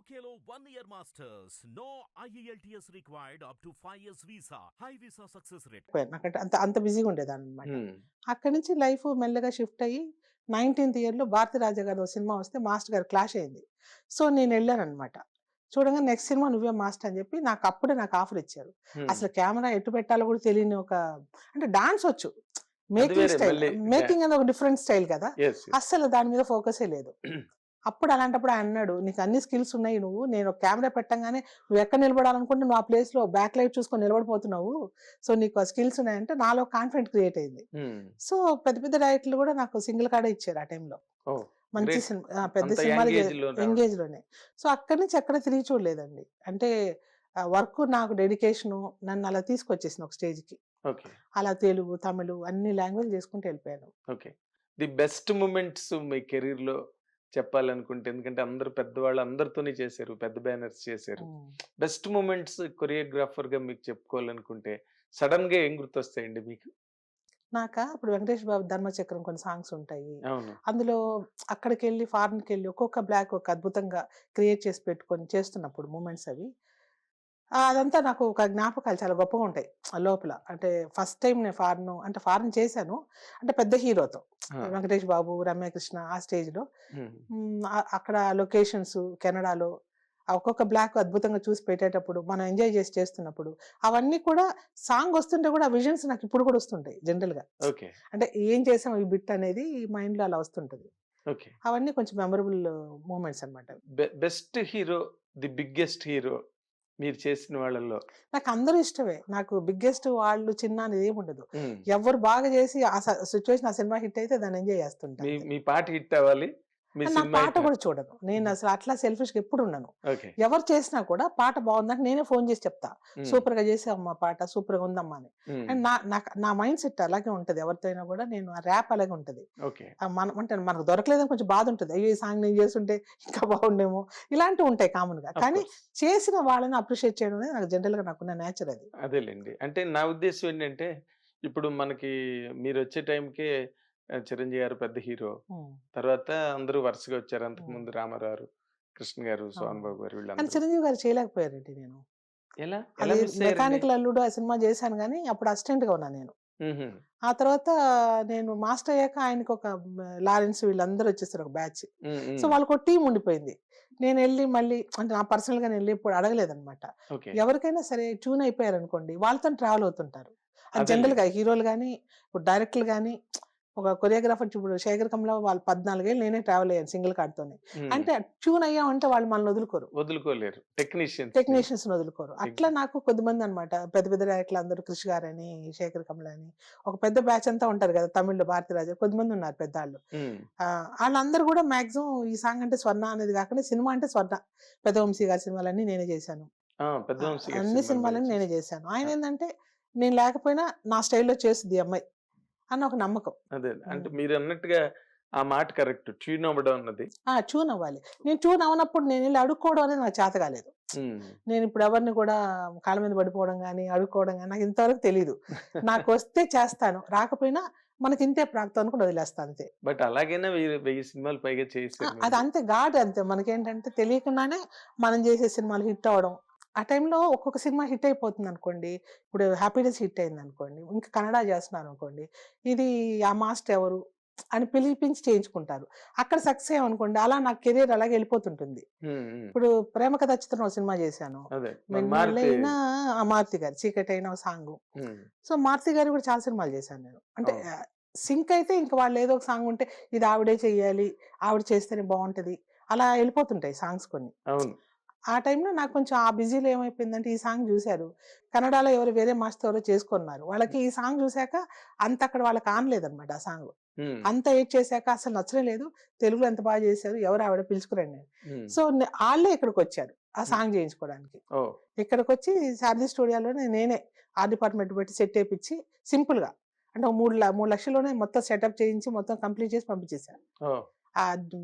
UKLO 1 year masters. No IELTS required up to 5 years visa. High visa success rate. నాకంటే అంత అంత బిజీగా ఉండేదాన్ని అనమాట. హ్మ్. అక్కడి నుంచి లైఫ్ మెల్లగా షిఫ్ట్ అయ్యి 19th ఇయర్‌లో భారతీరాజా గారి సినిమా వస్తే మాస్టర్ గారు క్లాష్ అయింది. సో నేను వెళ్ళాననమాట. చూడంగానే నెక్స్ట్ సినిమా నువ్వే మాస్టర్ అని చెప్పి అప్పుడే నాకు ఆఫర్ ఇచ్చారు. హ్మ్. అసలు కెమెరా ఎటు పెట్టాలో కూడా తెలియని అంటే డాన్స్ వచ్చు. అది మేకింగ్ వేరే స్టైల్ మళ్ళీ మేకింగ్ అనేది ఒక డిఫరెంట్ స్టైల్ కదా! యెస్. యెస్. అస్సలు దాని మీద ఫోకసే లేదు. అప్పుడు అలాంటప్పుడు ఆయన అన్నాడు, "నీకు అన్ని స్కిల్స్ ఉన్నాయి. నేను ఒక కెమెరా పెట్టంగానే నువ్వు ఎక్కడ నిలబడాలనుకుంటే నువ్వు ఆ ప్లేస్‌లో బ్యాక్ లైట్ చూసుకొని నిలబడిపోతున్నావు. సో నీకు ఆ స్కిల్స్ ఉన్నాయంటే" నాలో కాన్ఫిడెంట్ క్రియేట్ అయింది. హ్మ్. సో పెద్ద పెద్ద డైరెక్టర్లు కూడా నాకు సింగిల్ కార్డే ఇచ్చారు ఆ టైంలో. ఓహ్! మంచి గ్రేట్. సినిమా పెద్ద అంత సినిమాలు యంగ్ ఏజ్‌లో రావడం. ఎంగేజ్‌లోనే. సో అక్కడి నుంచి ఎక్కడ తిరిగి చూడలేదండి. అంటే వర్క్ నాకు డెడికేషను నన్ను అలా తీసుకొచ్చేసింది ఒక స్టేజ్‌కి. ఓకే. అలా తెలుగు, తమిళ్ అన్ని లాంగ్వేజ్‌లు చేసుకుంటూ వెళ్ళిపోయాను. ఓకే. ది బెస్ట్ మొమెంట్స్ మీ కెరీర్‌లో చెప్పాలనుకుంటే, ఎందుకంటే అందరూ పెద్దవాళ్ళు అందరితోని చేశారు. పెద్ద బ్యానర్స్ చేశారు. హ్మ్. బెస్ట్ మొమెంట్స్ కొరియోగ్రాఫర్‌గా మీకు చెప్పుకోవాలనుకుంటే సడెన్‌గా ఏం గుర్తొస్తాయండి మీకు? ఇప్పుడు వెంకటేష్ బాబు 'ధర్మచక్రం' కొన్ని సాంగ్స్ ఉంటాయి. అవును. అందులో అక్కడికెళ్ళి ఫారిన్‌కెళ్ళి ఒక్కొక్క బ్లాక్ ఒక అద్భుతంగా క్రియేట్ చేసి పెట్టుకొని చేస్తున్నప్పుడు మూమెంట్స్ అవి. అదంతా నాకు ఒక జ్ఞాపకాలు చాలా గొప్పగా ఉంటాయి లోపల. అంటే ఫస్ట్ టైమ్ నేను ఫారిన్ చేశాను. అంటే పెద్ద హీరోతో. ఆ! వెంకటేష్ బాబు, రమ్యకృష్ణ ఆ స్టేజ్‌లో. హ్మ్. అక్కడ లొకేషన్స్ కెనడాలో ఒక్కొక్క బ్లాక్ అద్భుతంగా చూసి పెట్టేటప్పుడు, మనం ఎంజాయ్ చేసి చేస్తున్నప్పుడు, అవన్నీ కూడా సాంగ్ వస్తుంటే కూడా ఆ విజన్స్ నాకు ఇప్పుడు కూడా వస్తుంటాయి జనరల్‌గా. ఓకే. అంటే ఏం చేసాం ఈ బిట్ అనేది మైండ్‌లో అలా వస్తుంటది. ఓకే. అవన్నీ కొంచెం మెమరబుల్ మూమెంట్స్ అన్నమాట. Best hero, the biggest hero మీరు చేసిన వాళ్ళల్లో? నాకు అందరూ ఇష్టమే. నాకు బిగ్గెస్ట్ వాళ్ళు, చిన్న అనేది ఏముండదు. హ్మ్. ఎవరు బాగా చేసి ఆ సిట్యుయేషన్ ఆ సినిమా హిట్ అయితే దాన్ని ఎంజాయ్ చేస్తుంటా మీ అంతే. మీ పాట హిట్ అవ్వాలి. మీ నా సినిమా పాట హిట్ కూడా చూడను. నేను అసలు అట్లా సెల్ఫిష్‌గా ఎప్పుడు ఉండను. ఓకే. ఎవరు చేసినా కూడా పాట బాగుందంటే నేనే ఫోన్ చేసి చెప్తా. హ్మ్. సూపర్‌గా చేసావమ్మా పాట, సూపర్‌గా ఉందమ్మా అని. హ్మ్. అండ్ నా మైండ్ సెట్ అలాగే ఉంటది. ఎవరితో అయినా కూడా నేను ఆ ర్యాప్ అలాగే ఉంటది. ఓకే. అంటే మనకు దొరకలేదని కొంచెం బాధ ఉంటది. అయ్యో! ఈ సాంగ్ నేను చేసుంటే ఇంకా బాగుండేమో ఇలాంటివి ఉంటాయి కామన్‌గా. ఆఫ్ కానీ కోర్స్. చేసిన వాళ్ళని అప్రిషియేట్ చేయడం అనేది నాకు జనరల్‌గా నాకున్న నేచర్ అది. అదేలెండి. అంటే నా ఉద్దేశ్యం ఏంటంటే, ఇప్పుడు మనకి మీరొచ్చే టైంకే చిరంజీవి గారు పెద్ద హీరో. హ్మ్. తర్వాత అందరూ వరుసగా వచ్చారు. హ్మ్. అంతకుముందు రామారావు గారు, కృష్ణ గారు, సోహన్ అవును. బాబు గారు కానీ వీళ్ళందరూ. చిరంజీవి గారు చేయలేకపోయారండి నేను. ఎలా? ఎలా అది మిస్ అయ్యారండి? 'మెకానికల్ అల్లుడు' ఆ సినిమా చేశాను గానీ అప్పుడు అసిస్టెంట్‌గా ఉన్నా నేను. హుహు. ఆ తర్వాత నేను మాస్టర్ అయ్యాక ఆయనకొక లారెన్స్ వీళ్ళందరూ వచ్చేసారు ఒక బ్యాచ్. హ్మ్. సో హ్మ్. వాళ్ళకో టీమ్ ఉండిపోయింది. నేనెళ్ళి మళ్ళీ అంటే నా పర్సనల్‌గా నేనెళ్ళి ఎప్పుడు అడగలేదనమాట. ఓకే. ఎవరికైనా సరే ట్యూన్ అయిపోయారనుకోండి వాళ్ళతోని ట్రావెల్ అవుతుంటారు. అది అదేలెండి. జనరల్‌గా హీరోలు గాని, ఇప్పుడు డైరెక్టర్లు గాని, ఒక కొరియోగ్రాఫర్ ఇప్పుడు 'శేఖర్ కమ్ల' వాళ్ళు 14 ఏళ్ళు నేనే ట్రావెల్ అయ్యాను సింగిల్ కార్డ్‌తోని. హ్మ్. అంటే ట్యూన్ అయ్యామంటే వాళ్ళు మనల్ని వదులుకోరు. వదులుకోలేరు. టెక్నీషియన్స్‌ని. టెక్నీషియన్స్‌ని వదులుకోరు. అట్లా ఎగ్జాక్ట్. నాకు కొద్దిమందనమాట. పెద్ద పెద్ద డైరెక్టర్లు అందరూ 'కృషి' గారని, 'శేఖర్ కమ్ల' అని ఒక పెద్ద బ్యాచ్ అంతా ఉంటారు గదా! తమిళ్‌లో 'భారతీరాజా' కొద్దిమందున్నారు పెద్దాళ్ళు. హ్మ్. ఆళ్ళందరూ గూడా మాక్సిమం ఈ సాంగ్ అంటే 'స్వర్ణ' అనేది గాకుండా సినిమా అంటే 'స్వర్ణ'. పెద్దవంశీ గారి సినిమాలన్నీ నేనే జేశాను. ఆ! పెద్దవంశీ గారి అన్ని సినిమాలు బాగా సినిమాలన్నీ నేనే చేశారు. జేశాను. ఆ! ఆయనేందంటే నేను లేకపోయినా నా స్టైల్‌లో చేసిద్ది ఈ అమ్మాయి అన్న ఒక నమ్మకం. అదే. అంటే హ్మ్. మీరన్నట్టుగా ఆ మాట కరెక్ట్. ట్యూన్ అవ్వడం అన్నది. ట్యూన్ అవ్వాలి. నేను ట్యూన్ అవ్వనప్పుడు నేనెళ్లి అడుక్కోవడం అనేది నాకు చేత కాలేదు. హ్మ్. నేనిప్పుడు ఎవరిని కూడా కాళ్ళ మీద పడిపోవడం గాని, అడుక్కోవడం గాని నాకు ఇంతవరకు తెలీదు. నాకొస్తే చేస్తాను. రాకపోయినా మనకింతే ప్రాప్తం అనుకుని వదిలేస్తా అంతే. బట్ అలాగైనా 1000 సినిమాలు పైగా చేశారు అది మీరు. అంతే అంతే. మనకేంటంటే తెలియకుండానే మనం చేసే సినిమాలు హిట్ అవ్వడం. ఆ టైంలో ఒక్కొక్క సినిమా హిట్ అయిపోతుందనుకోండి. ఇప్పుడు 'హ్యాపీడేస్' హిట్ అయిందనుకోండి. ఇంకా కన్నడ చేస్తున్నారనుకోండి. ఇది ఆ మాస్టర్ ఎవరు? అని పిలిపించి చేయించుకుంటారు. అక్కడ సక్సెస్ అయ్యామనుకోండి. అలా నా కెరియర్ అలాగే వెళ్ళిపోతుంటుంది. హ్మ్. హ్మ్. ఇప్పుడు 'ప్రేమ కథ చిత్రం' ఒక సినిమా చేశాను. అదే. మారుతి. 'వెన్నెలైనా' మారుతి గారు 'చీకటైన' సాంగు. హ్మ్. సో, మారుతి గారివి కూడా చాలా సినిమాలు చేశాను నేను. అంటే అవును. సింక్ అయితే ఇంక వాళ్ళు ఏదో ఒక సాంగ్ ఉంటే ఇది ఆవిడే చెయ్యాలి. ఆవిడ చేస్తేనే బావుంటది. అలా ఎళ్ళిపోతుంటాయి సాంగ్స్ కొన్ని. అవును. ఆ టైంలో నాకు కొంచెం ఆ బిజీలో ఏమైపోయిందంటే ఈ సాంగ్ జూసారు. కన్నడలో ఎవరో వేరే మాస్టర్ ఎవరో చేసుకున్నారు. వాళ్ళకి ఈ సాంగ్ జూసాక అంత అక్కడ వాళ్ళకి ఆనలేదన్నమాట ఆ సాంగ్. హ్మ్. అంత ఏడ్ చేసాక అసలు నచ్చనే లేదు. తెలుగులో ఎంత బాగా చేశారు. ఎవరు ఆవిడ పిలుచుకురండి అని. హ్మ్. సో, ఆళ్ళే ఇక్కడికొచ్చారు. ఆ హ్మ్. సాంగ్ చేయించుకోవడానికి. ఓహ్! ఇక్కడికొచ్చి శారది స్టూడియోలోనే నేనే ఆర్ట్ డిపార్ట్‌మెంట్ పెట్టి సెట్ ఏపిచ్చి సింపుల్‌గా అంటే ఓ 3,00,000లోనే మొత్తం సెటప్ చేయించి మొత్తం కంప్లీట్ చేసి పంపించేసా. ఓహ్! అది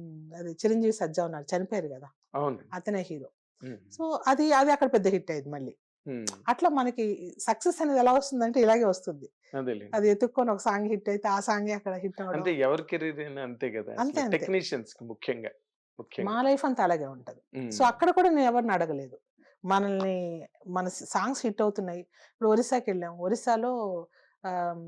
'చిరంజీవి సజ్జా' ఉన్నారు. చనిపోయారు గదా! అవును. అతనే హీరో. హ్మ్. సో, అది అక్కడ పెద్ద హిట్ అయింది మళ్ళీ. హ్మ్. అట్లా మనకి సక్సెస్ అనేది ఎలా వస్తుందంటే ఇలాగే వస్తుంది. అదేలెండి. అది ఎతుక్కొని ఒక సాంగ్ హిట్ అయితే ఆ సాంగే అక్కడ హిట్ అవ్వడం. అంటే ఎవరి కెరీర్ అయినా అంతే గదా! అంతే అసలు అంతే. టెక్నీషియన్స్‌కి ముఖ్యంగా. మా ముఖ్యంగా. లైఫ్ అంతా అలాగే ఉంటది. సో, అక్కడ కూడా నేను ఎవరిని అడగలేదు. మనల్ని మన సాంగ్స్ హిట్ అవుతున్నాయి. ఇప్పుడు ఒరిస్సాకెళ్ళాం. ఒరిస్సాలో ఆహ్,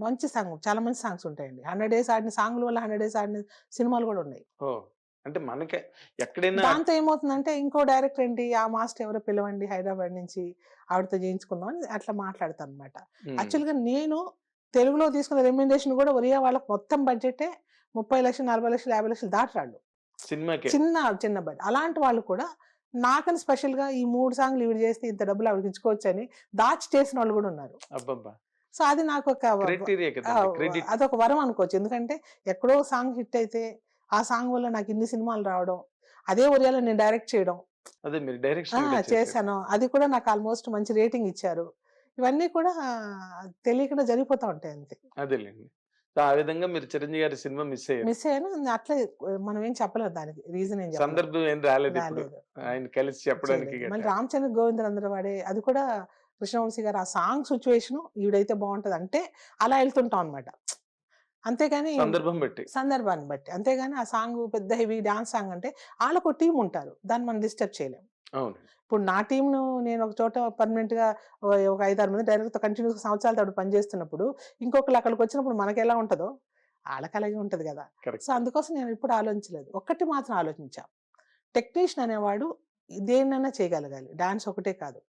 మంచి సాంగ్ చాలా మంచి సాంగ్స్ ఉంటాయండి. 100 డేస్ ఆడిన సాంగుల వల్ల 100 డేస్ ఆడిన సినిమాలు గూడా ఉన్నాయి. ఓహ్! అంటే మనకే ఎక్కడైనా దాంతో ఏమవుతుందంటే ఇంకో డైరెక్టర్ ఏంటి ఆ మాస్టర్ ఎవరో పిలవండి హైదరాబాద్ నుంచి ఆవిడతో చేయించుకుందాం అని అట్లా మాట్లాడతానన్నమాట. హ్మ్. యాక్చువల్‌గా నేను తెలుగులో తీసుకున్న రెమ్యునరేషన్ గూడా ఒరియా వాళ్ళకి మొత్తం బడ్జెటే 30,00,000, 40,00,000, 50,00,000 దాటరాళ్ళు. సినిమాకే. చిన్న బడ్జెట్. అలాంటి వాళ్ళు కూడా నాకని స్పెషల్‌గా ఈ 3 సాంగ్‌లు ఈవిడ చేస్తే ఇంత డబ్బులు ఆవిడకి ఇచ్చుకోవచ్చని దాచి చేసినోళ్ళు గూడా ఉన్నారు. అబ్బబ్బా! సో, అది నాకొక క్రైటీరియా కదండీ. క్రెడిట్. అదొక వరం అనుకోవచ్చు. ఎందుకంటే ఎక్కడో సాంగ్ హిట్ అయితే ఆ సాంగ్ వల్ల నాకు ఇన్ని సినిమాలు రావడం, అదే ఒరియాలో నేను డైరెక్ట్ చేయడం. అదే మీరు డైరెక్షన్ కూడా చేశారు. చేశాను. అది కూడా నాకు ఆల్‌మోస్ట్ మంచి రేటింగ్ ఇచ్చారు. ఇవన్నీ కూడా తెలియకుండా జరిగిపోతా ఉంటాయి అంతే. అదేలెండి. సో, ఆ విధంగా మీరు చిరంజీవి గారి సినిమా మిస్ అయ్యారు. మిస్ అయ్యాను. అట్లే మనం ఏం చెప్పలేం దానికి. రీజన్ ఏం చెప్పలేం. సందర్భం ఏం రాలేదిప్పుడు. రాలేదు. ఆయన కలిసి చెప్పడానికి చేయలేదు. మళ్ళీ గట్టా. 'రామచంద్ర గోవిందరందరూ' వాడే అది కూడా కృష్ణవంశీ గారు ఆ సాంగ్ సిట్యుయేషను ఈవిడైతే బావుంటది అంటే అలా ఎళ్తుంటాం అన్నమాట. అంతేగాని సందర్భం బట్టి. సందర్భాన్ని బట్టి. అంతేగాని ఆ సాంగు పెద్ద హెవీ డాన్స్ సాంగ్ అంటే ఆళ్ళకో టీమ్ ఉంటారు. దాన్ని మనం డిస్టర్బ్ చేయలేం. అవును. ఇప్పుడు నా టీమ్‌ను నేను ఒక చోట పర్మనెంట్‌గా ఒక 5, 6 మంది డైరెక్టర్‌తో కంటిన్యూస్‌గా సంవత్సరాల తరబడి పనిచేస్తున్నప్పుడు, ఇంకొకళ్ళు అక్కడికొచ్చినప్పుడు మనకెలా ఉంటదో, ఆళ్ళకలాగే ఉంటది గదా! So, correct. అందుకోసం నేను ఎప్పుడు ఆలోచించలేదు. ఒక్కటి మాత్రం ఆలోచించా. టెక్నీషియన్ అనేవాడు దేన్నైనా చేయగలగాలి. డాన్స్ ఒకటే కాదు.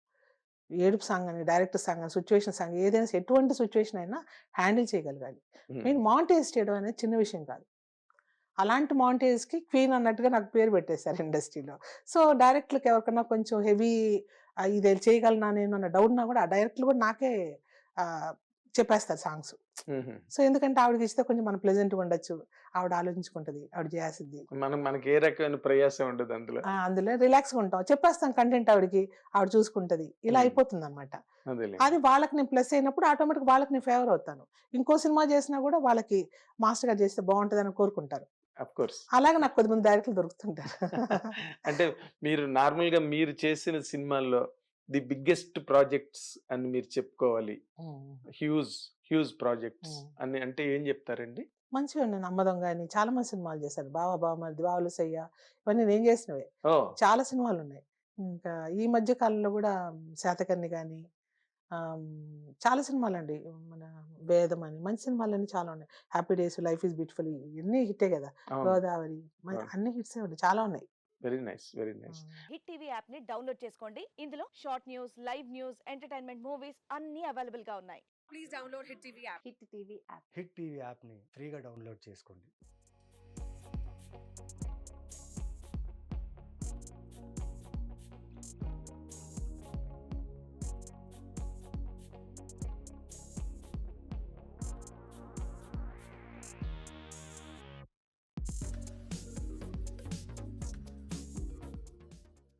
ఏడుపు సాంగ్ అని, డైరెక్టర్ సాంగ్ అని, సిట్యుయేషన్ సాంగ్ ఏదైనా ఎటువంటి సిట్యుయేషన్ అయినా హ్యాండిల్ చేయగలగాలి. హ్మ్. నేను మాంటేజ్ చేయడం అనేది చిన్న విషయం కాదు. అలాంటి మాంటేజ్‌కి క్వీన్ అన్నట్టుగా నాకు పేరు పెట్టేసారు ఇండస్ట్రీలో. సో, డైరెక్టర్‌లకి ఎవరికన్నా కొంచెం హెవీ ఇది చేయగలనా నేను అన్న డౌట్ ఉన్నా కూడా ఆ డైరెక్టర్లు కూడా నాకే ఆహ్, చెప్పేస్తారు సాంగ్స్. హుహు. సో, ఎందుకంటే ఆవిడకి ఇస్తే కొంచెం మనం ప్లెజెంట్‌గా ఉండొచ్చు. ఆవిడ ఆలోచించుకుంటది. ఆవిడ చేయాల్సింది. మనకి ఏ రకమైన ప్రయాసం ఉండదు అందులో. అందులో రిలాక్స్‌గా ఉంటాం. చెప్పేస్తాం కంటెంట్ ఆవిడకి. ఆవిడ చూసుకుంటది. ఇలా హ్మ్. అయిపోతుందన్నమాట. అదేలెండి. అది వాళ్ళకి నేను ప్లస్ అయినప్పుడు ఆటోమేటిక్‌గా వాళ్ళకి నేను ఫేవర్ అవుతాను. ఇంకో సినిమా చేసినా కూడా వాళ్ళకి మాస్టర్ గారు చేస్తే బావుంటదని కోరుకుంటారు. Of course. అలాగే నాకు కొద్దిమంది డైరెక్టర్లు దొరుకుతుంటారు. అంటే మీరు నార్మల్‌గా మీరు చేసిన సినిమాల్లో ది బిగ్గెస్ట్ ప్రాజెక్ట్స్ అని మీరు చెప్పుకోవాలి. హ్మ్. హ్యూజ్, హ్యూజ్ ప్రాజెక్ట్స్ హ్మ్. అని అంటే ఏం చెప్తారండి? మంచిగా ఉన్నాయి 'నమ్మదం' గాని చాలా మంది సినిమాలు చేశారు. 'బావ బావమరిది', 'బావలసయ్య' ఇవన్నీ నేను చేసినవే. ఓహ్! చాలా సినిమాలున్నాయి. ఇంకా ఈ మధ్య కాలంలో కూడా 'శాతకర్ణి' గాని చాలా సినిమాలండి. మన 'వేదం' అని మంచి సినిమాలన్నీ చాలా ఉన్నాయి. 'Happy days', 'life is beautiful' ఇవన్నీ హిట్టే కదా! అవును. 'గోదావరి' అవును. అన్ని హిట్సే ఉన్నాయి. చాలా ఉన్నాయి. Very nice. Very nice. హ్మ్. హిట్ టీవీ యాప్ ని డౌన్లోడ్ చేసుకోండి. ఇందులో short news, live news, entertainment movies అన్ని అవైలబుల్ గా ఉన్నాయి. Please download Hit TV app. Hit TV app. Hit TV యాప్ని ఫ్రీగా డౌన్లోడ్ చేసుకోండి.